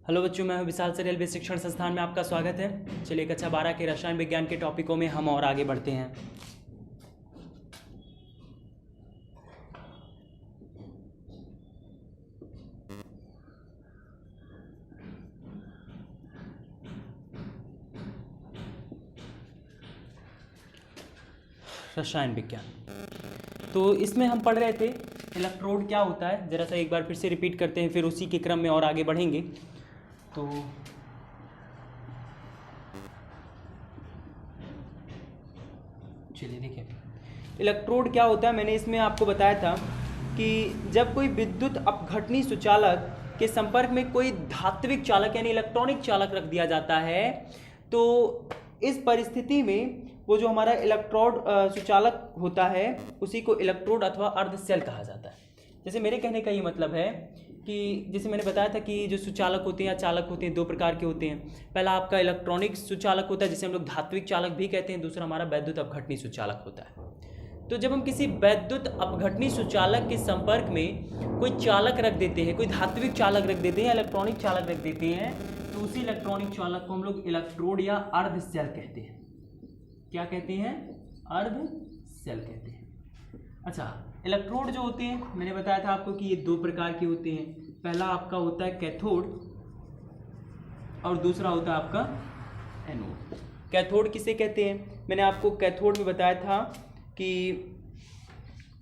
Hello बच्चों, मैं हूं विशाल से रेलवे शिक्षण संस्थान में आपका स्वागत है। चलिए कक्षा 12 के रसायन विज्ञान के टॉपिकों में हम और आगे बढ़ते हैं। रसायन विज्ञान, तो इसमें हम पढ़ रहे थे इलेक्ट्रोड क्या होता है। ज़रा सा एक बार फिर से रिपीट करते हैं, फिर उसी के क्रम में और आगे बढ़ेंगे। तो चलिए देखिए, इलेक्ट्रोड क्या होता है। मैंने इसमें आपको बताया था कि जब कोई विद्युत अपघटनी सुचालक के संपर्क में कोई धात्विक चालक यानी इलेक्ट्रॉनिक चालक रख दिया जाता है, तो इस परिस्थिति में वो जो हमारा इलेक्ट्रोड सुचालक होता है उसी को इलेक्ट्रोड अथवा अर्ध सेल कहा जाता है। जैसे मेरे कहने का ये मतलब है कि जैसे मैंने बताया था कि जो सुचालक होते हैं या चालक होते हैं दो प्रकार के होते हैं। पहला आपका इलेक्ट्रॉनिक सुचालक होता है जिसे हम लोग धात्विक चालक भी कहते हैं, दूसरा हमारा वैद्युत अपघटनी सुचालक होता है। तो जब हम किसी वैद्युत अपघटनी सुचालक के संपर्क में कोई चालक रख देते हैं, कोई धात्विक चालक रख देते हैं या इलेक्ट्रॉनिक चालक रख देते हैं, तो उसी इलेक्ट्रॉनिक चालक को हम लोग इलेक्ट्रोड या अर्ध सेल कहते हैं। क्या कहते हैं? अर्ध सेल कहते हैं। अच्छा, इलेक्ट्रोड जो होते हैं मैंने बताया था आपको कि ये दो प्रकार के होते हैं। पहला आपका होता है कैथोड और दूसरा होता है आपका एनोड। कैथोड किसे कहते हैं? मैंने आपको कैथोड में बताया था कि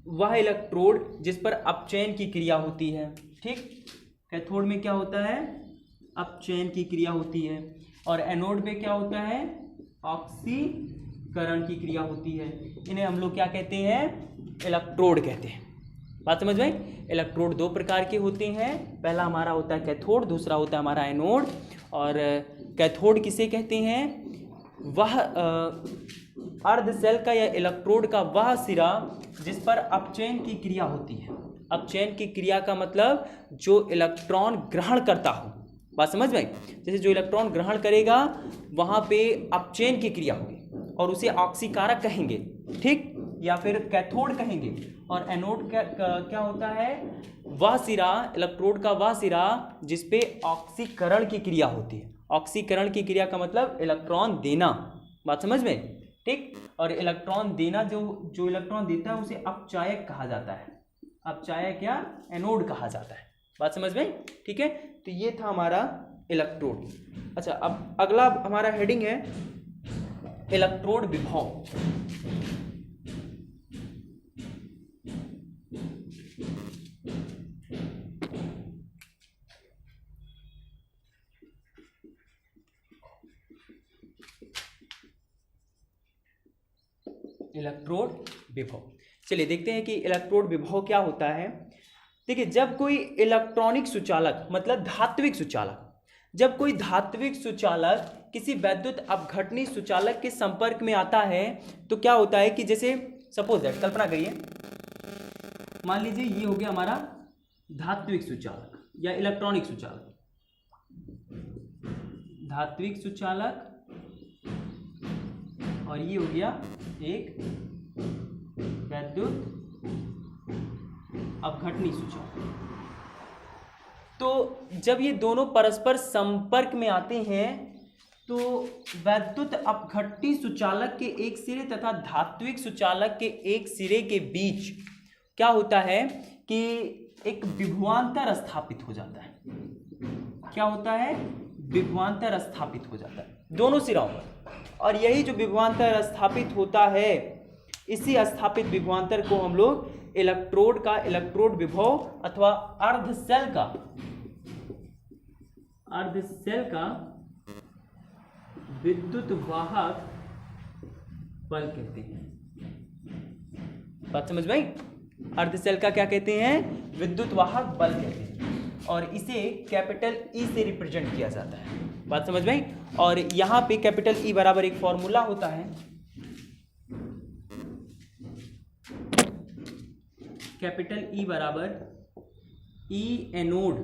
वह इलेक्ट्रोड जिस पर अपचयन की क्रिया होती है। ठीक, कैथोड में क्या होता है? अपचयन की क्रिया होती है। और एनोड में क्या होता है? ऑक्सीकरण की क्रिया होती है। इन्हें हम लोग क्या कहते हैं? इलेक्ट्रोड कहते हैं। बात समझ में? इलेक्ट्रोड दो प्रकार के होते हैं। पहला हमारा होता है कैथोड, दूसरा होता है हमारा एनोड। और कैथोड किसे कहते हैं? वह अर्ध सेल का या इलेक्ट्रोड का वह सिरा जिस पर अपचयन की क्रिया होती है। अपचयन की क्रिया का मतलब जो इलेक्ट्रॉन ग्रहण करता हो। बात समझ में? जैसे जो इलेक्ट्रॉन ग्रहण करेगा वहाँ पे अपचयन की क्रिया होगी और उसे ऑक्सीकारक कहेंगे। ठीक, या फिर कैथोड कहेंगे। और एनोड क्या होता है? वह सिरा, इलेक्ट्रोड का वह सिरा जिस पे ऑक्सीकरण की क्रिया होती है। ऑक्सीकरण की क्रिया का मतलब इलेक्ट्रॉन देना। बात समझ में? ठीक, और इलेक्ट्रॉन देना जो इलेक्ट्रॉन देता है उसे अपचायक कहा जाता है। अपचायक या एनोड कहा जाता है। बात समझ में? ठीक है, तो ये था हमारा इलेक्ट्रोड। अच्छा, अब अगला हमारा हेडिंग है इलेक्ट्रोड विभव। इलेक्ट्रोड विभव, चलिए देखते हैं कि इलेक्ट्रोड विभव क्या होता है। देखिए, जब कोई इलेक्ट्रॉनिक सुचालक मतलब धात्विक सुचालक, जब कोई धात्विक सुचालक किसी वैद्युत अपघटनी सुचालक के संपर्क में आता है तो क्या होता है कि जैसे सपोज दैट, कल्पना करिए, मान लीजिए ये हो गया हमारा धात्विक सुचालक या इलेक्ट्रॉनिक सुचालक। धात्विक सुचालक और ये हो गया एक वैद्युत अपघटनी सुचालक। तो जब ये दोनों परस्पर संपर्क में आते हैं तो वैद्युत अपघटनी सुचालक के एक सिरे तथा धात्विक सुचालक के एक सिरे के बीच क्या होता है कि एक विभवांतर स्थापित हो जाता है। क्या होता है? विभवांतर स्थापित हो जाता है दोनों सिराओं पर। और यही जो विभवांतर स्थापित होता है, इसी स्थापित विभवांतर को हम लोग इलेक्ट्रोड का इलेक्ट्रोड विभव अथवा अर्ध सेल का विद्युत वाहक बल कहते हैं। बात समझ में आई? अर्ध सेल का क्या कहते हैं? विद्युत वाहक बल कहते हैं। और इसे कैपिटल ई से रिप्रेजेंट किया जाता है। बात समझ में आई? और यहां पे कैपिटल ई बराबर एक फॉर्मूला होता है। कैपिटल ई बराबर ई एनोड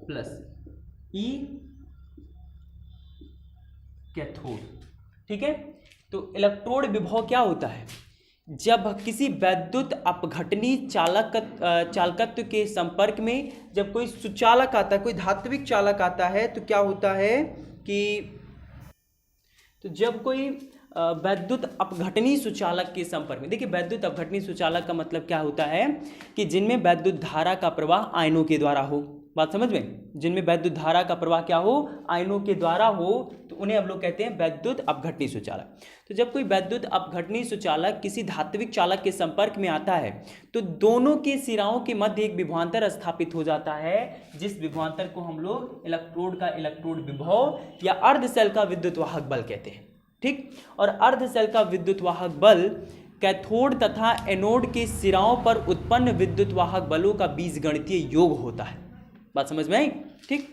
प्लस ई कैथोड। ठीक है, तो इलेक्ट्रोड विभव क्या होता है जब किसी वैद्युत अपघटनी चालकत्व के संपर्क में जब कोई सुचालक आता है, कोई धात्विक चालक आता है, तो क्या होता है कि तो जब कोई वैद्युत अपघटनी सुचालक के संपर्क में, देखिए वैद्युत अपघटनी सुचालक का मतलब क्या होता है कि जिनमें वैद्युत धारा का प्रवाह आयनों के द्वारा हो। बात समझ में? जिनमें वैद्युत धारा का प्रवाह क्या हो, आयनों के द्वारा हो, तो उन्हें हम लोग कहते हैं वैद्युत अपघटनी सुचालक। तो जब कोई वैद्युत अपघटनी सुचालक किसी धात्विक चालक के संपर्क में आता है तो दोनों के सिराओं के मध्य एक विभवांतर स्थापित हो जाता है, जिस विभवांतर को हम लोग इलेक्ट्रोड का इलेक्ट्रोड विभव या अर्ध सेल का विद्युत वाहक बल कहते हैं। ठीक, और अर्ध सेल का विद्युत वाहक बल कैथोड तथा एनोड के सिराओं पर उत्पन्न विद्युत वाहक बलों का बीजगणितीय योग होता है। बात समझ में आई? ठीक,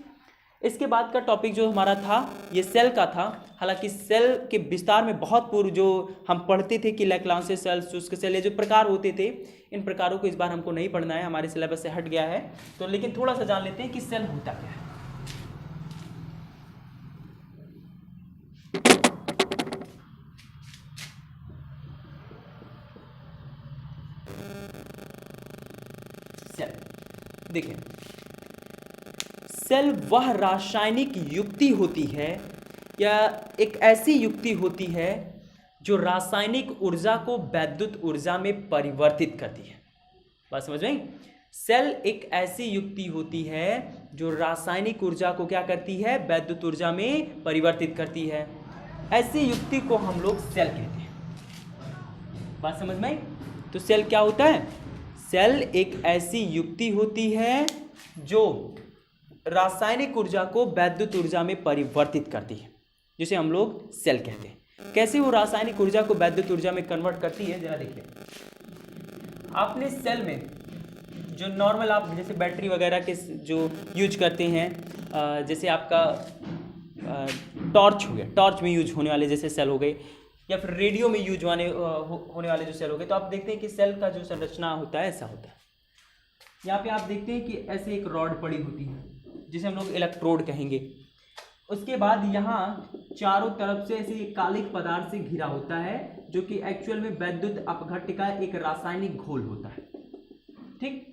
इसके बाद का टॉपिक जो हमारा था ये सेल का था। हालांकि सेल के विस्तार में बहुत पूर्व जो हम पढ़ते थे कि लैक्लांसे सेल, शुष्क सेल, ये जो प्रकार होते थे, इन प्रकारों को इस बार हमको नहीं पढ़ना है, हमारे सिलेबस से हट गया है। तो लेकिन थोड़ा सा जान लेते हैं कि सेल होता क्या है। सेल, देखिए सेल वह रासायनिक युक्ति होती है या एक ऐसी युक्ति होती है जो रासायनिक ऊर्जा को वैद्युत ऊर्जा में परिवर्तित करती है। बात समझ में? सेल एक ऐसी युक्ति होती है जो रासायनिक ऊर्जा को क्या करती है, वैद्युत ऊर्जा में परिवर्तित करती है। ऐसी युक्ति को हम लोग सेल कहते हैं। बात समझ में? तो सेल क्या होता है? सेल एक ऐसी युक्ति होती है जो रासायनिक ऊर्जा को वैद्युत ऊर्जा में परिवर्तित करती है, जिसे हम लोग सेल कहते हैं। कैसे वो रासायनिक ऊर्जा को वैद्युत ऊर्जा में कन्वर्ट करती है, जरा देखिए। आपने सेल में जो नॉर्मल आप जैसे बैटरी वगैरह के जो यूज करते हैं, जैसे आपका टॉर्च हो गया, टॉर्च में यूज होने वाले जैसे सेल हो गए, या फिर रेडियो में यूज होने वाले जो सेल हो गए, तो आप देखते हैं कि सेल का जो संरचना होता है ऐसा होता है। यहाँ पे आप देखते हैं कि ऐसे एक रॉड पड़ी होती है जिसे हम लोग इलेक्ट्रोड कहेंगे। उसके बाद यहाँ चारों तरफ से ऐसे कालिक पदार्थ से घिरा होता है, जो कि एक्चुअल में वैद्युत अपघट्य का एक रासायनिक घोल होता है। ठीक,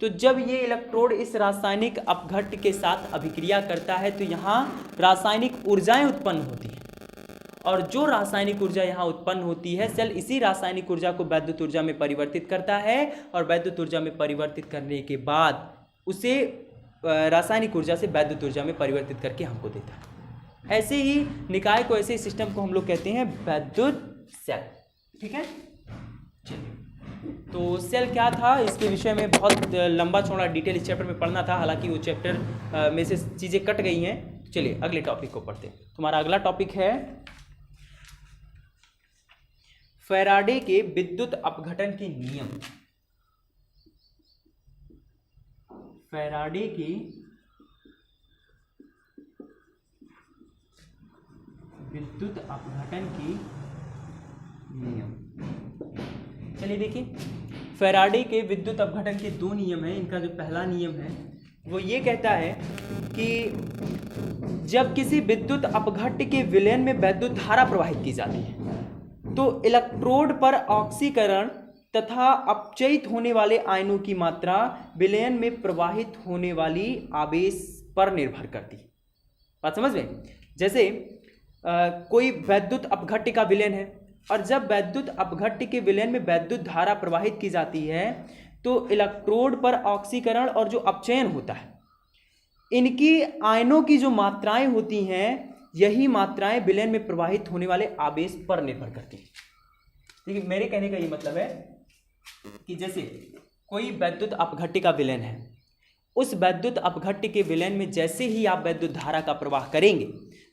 तो जब ये इलेक्ट्रोड इस रासायनिक अपघट्य के साथ अभिक्रिया करता है तो यहाँ रासायनिक ऊर्जाएं उत्पन्न होती हैं, और जो रासायनिक ऊर्जा यहाँ उत्पन्न होती है, सेल इसी रासायनिक ऊर्जा को वैद्युत ऊर्जा में परिवर्तित करता है, और वैद्युत ऊर्जा में परिवर्तित करने के बाद उसे रासायनिक ऊर्जा से वैद्युत ऊर्जा में परिवर्तित करके हमको देता है। ऐसे ही निकाय को, ऐसे सिस्टम को हम लोग कहते हैं वैद्युत सेल। ठीक है, चलिए, तो सेल क्या था इसके विषय में बहुत लंबा चौड़ा डिटेल इस चैप्टर में पढ़ना था, हालांकि वो चैप्टर में से चीज़ें कट गई हैं। चलिए अगले टॉपिक को पढ़ते हैं। तुम्हारा अगला टॉपिक है फैराडे के विद्युत अपघटन के नियम। फैराडे के विद्युत अपघटन के नियम। चलिए देखिए, फैराडे के विद्युत अपघटन के दो नियम हैं। इनका जो पहला नियम है वो ये कहता है कि जब किसी विद्युत अपघट्य के विलयन में विद्युत धारा प्रवाहित की जाती है तो इलेक्ट्रोड पर ऑक्सीकरण तथा अपचयित होने वाले आयनों की मात्रा विलयन में प्रवाहित होने वाली आवेश पर निर्भर करती है। बात समझ में? जैसे कोई वैद्युत अपघट्य का विलयन है, और जब वैद्युत अपघट्य के विलयन में वैद्युत धारा प्रवाहित की जाती है तो इलेक्ट्रोड पर ऑक्सीकरण और जो अपचयन होता है, इनकी आयनों की जो मात्राएं होती हैं, यही मात्राएं विलयन में प्रवाहित होने वाले आवेश पर निर्भर करती हैं। देखिए, मेरे कहने का ये मतलब है कि जैसे कोई वैद्युत अपघट्य का विलयन है, उस वैद्युत अपघट्य के विलयन में जैसे ही आप वैद्युत धारा का प्रवाह करेंगे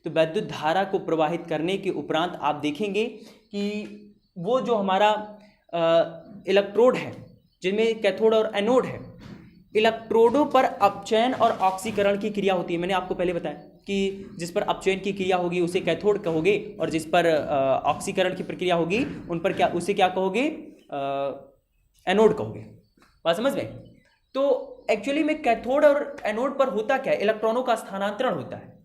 तो वैद्युत धारा को प्रवाहित करने के उपरांत आप देखेंगे कि वो जो हमारा इलेक्ट्रोड है, जिनमें कैथोड और एनोड है, इलेक्ट्रोडों पर अपचयन और ऑक्सीकरण की क्रिया होती है। मैंने आपको पहले बताया कि जिस पर अपचयन की क्रिया होगी उसे कैथोड कहोगे, और जिस पर ऑक्सीकरण की प्रक्रिया होगी उन पर उसे क्या कहोगे, एनोड कहोगे। बात समझ में? तो एक्चुअली में कैथोड और एनोड पर होता क्या है, इलेक्ट्रॉनों का स्थानांतरण होता है।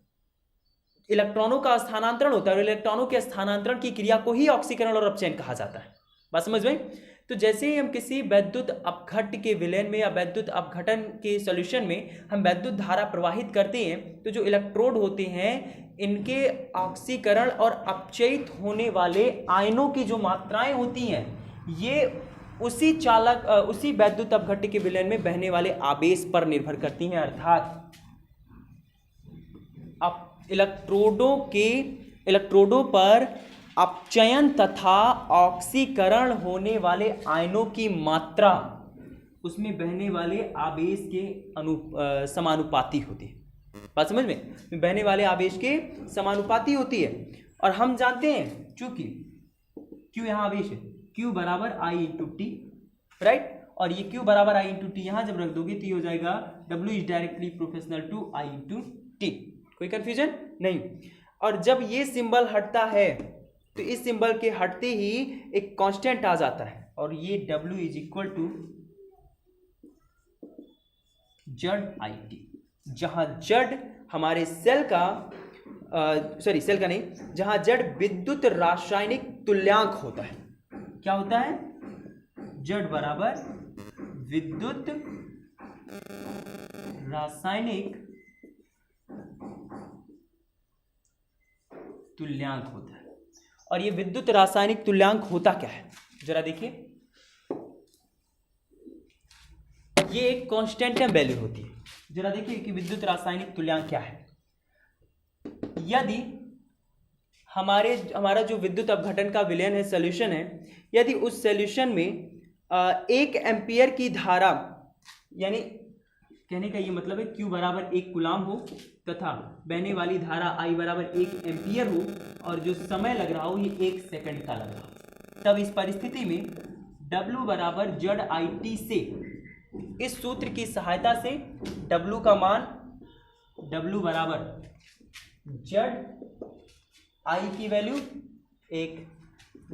इलेक्ट्रॉनों का स्थानांतरण होता है, और इलेक्ट्रॉनों के स्थानांतरण की क्रिया को ही ऑक्सीकरण और अपचयन कहा जाता है। बात समझ में? तो जैसे ही हम किसी वैद्युत अपघट्ट के विलयन में या वैद्युत अपघटन के सॉल्यूशन में हम वैद्युत धारा प्रवाहित करते हैं, तो जो इलेक्ट्रोड होते हैं इनके ऑक्सीकरण और अपचयित होने वाले आयनों की जो मात्राएं होती हैं ये उसी वैद्युत अपघट्ट के विलयन में बहने वाले आवेश पर निर्भर करती हैं। अर्थात अब इलेक्ट्रोडों पर अपचयन तथा ऑक्सीकरण होने वाले आयनों की मात्रा उसमें बहने वाले आवेश के समानुपाती होती है। बात समझ में? बहने वाले आवेश के समानुपाती होती है। और हम जानते हैं चूंकि Q यहाँ आवेश है, Q बराबर I इंटू टी, राइट। और ये Q बराबर I इंटू टी यहाँ जब रख दोगे तो ये हो जाएगा W is directly proportional to I into T. कोई कंफ्यूजन नहीं। और जब ये सिंबल हटता है तो इस सिंबल के हटते ही एक कांस्टेंट आ जाता है और ये W इज इक्वल टू जड़ आई टी, जहां जड़ हमारे सेल का नहीं, जहां जड़ विद्युत रासायनिक तुल्यांक होता है। क्या होता है? जड़ बराबर विद्युत रासायनिक तुल्यांक होता है। और ये विद्युत रासायनिक तुल्यांक होता क्या है जरा देखिए। ये एक कांस्टेंट वैल्यू होती है। जरा देखिए कि विद्युत रासायनिक तुल्यांक क्या है। यदि हमारा जो विद्युत अपघटन का विलयन है, सॉल्यूशन है, यदि उस सॉल्यूशन में 1 एम्पियर की धारा, यानी कहने का ये मतलब है Q बराबर 1 कूलाम हो तथा बहने वाली धारा I बराबर 1 एम्पियर हो और जो समय लग रहा हो ये 1 सेकंड का लग रहा हो, तब इस परिस्थिति में W बराबर जड़ IT से इस सूत्र की सहायता से W का मान W बराबर जड़ I की वैल्यू 1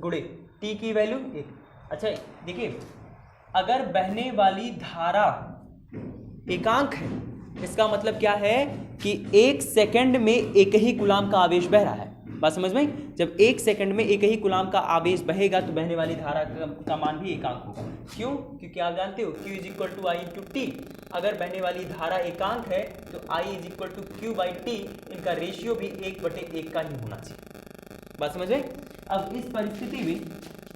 गुणे T की वैल्यू 1। अच्छा देखिए, अगर बहने वाली धारा एकांक है, इसका मतलब क्या है कि 1 सेकंड में 1 ही कूलाम का आवेश बह रहा है। बात समझ में? जब 1 सेकंड में 1 ही कूलाम का आवेश बहेगा तो बहने वाली धारा का मान भी एकांक होगा। क्यों? क्योंकि आप जानते हो Q is equal to I into T. अगर बहने वाली धारा एकांक है तो I is equal to Q by T, इनका रेशियो भी 1/1 का ही होना चाहिए। बात समझ में? अब इस परिस्थिति में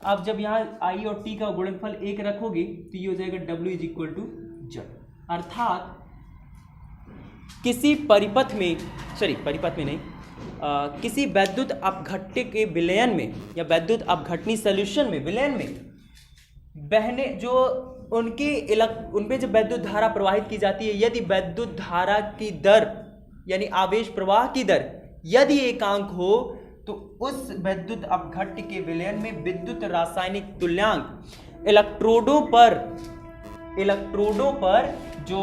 आप जब यहाँ I और T का गुणनफल 1 रखोगे तो ये हो जाएगा W इज इक्वल टू जड़। अर्थात किसी किसी वैद्युत अपघट्ट के विलयन में या वैद्युत अपघटनी सॉल्यूशन में विलयन में बहने जो उनपे जब विद्युत धारा प्रवाहित की जाती है, यदि विद्युत धारा की दर यानी आवेश प्रवाह की दर यदि एकांक हो तो उस विद्युत अपघट्ट के विलयन में विद्युत रासायनिक तुल्यांक इलेक्ट्रोडों पर जो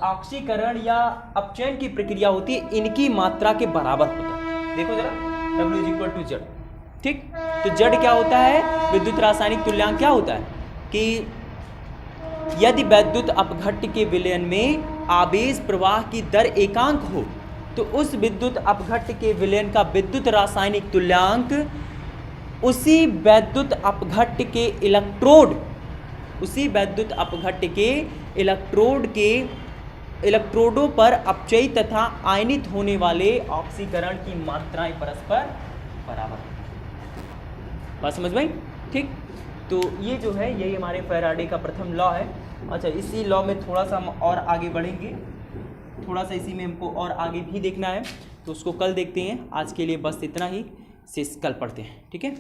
ऑक्सीकरण या अपचयन की प्रक्रिया होती है इनकी मात्रा के बराबर होता है। देखो जरा, W इज इक्वल टू जड़। ठीक, तो जड़ क्या होता है? विद्युत रासायनिक तुल्यांक क्या होता है कि यदि विद्युत अपघट्ट के विलयन में आवेश प्रवाह की दर एकांक हो तो उस विद्युत अपघट्ट के विलयन का विद्युत रासायनिक तुल्यांक उसी वैद्युत अपघट्ट के इलेक्ट्रोडों पर अपचयी तथा आयनित होने वाले ऑक्सीकरण की मात्राएं परस्पर बराबर। बात समझ में? ठीक, तो ये जो है यही हमारे फैराडे का प्रथम लॉ है। अच्छा, इसी लॉ में थोड़ा सा हम और आगे बढ़ेंगे, थोड़ा सा इसी में हमको और आगे भी देखना है, तो उसको कल देखते हैं। आज के लिए बस इतना ही, से कल पढ़ते हैं। ठीक है।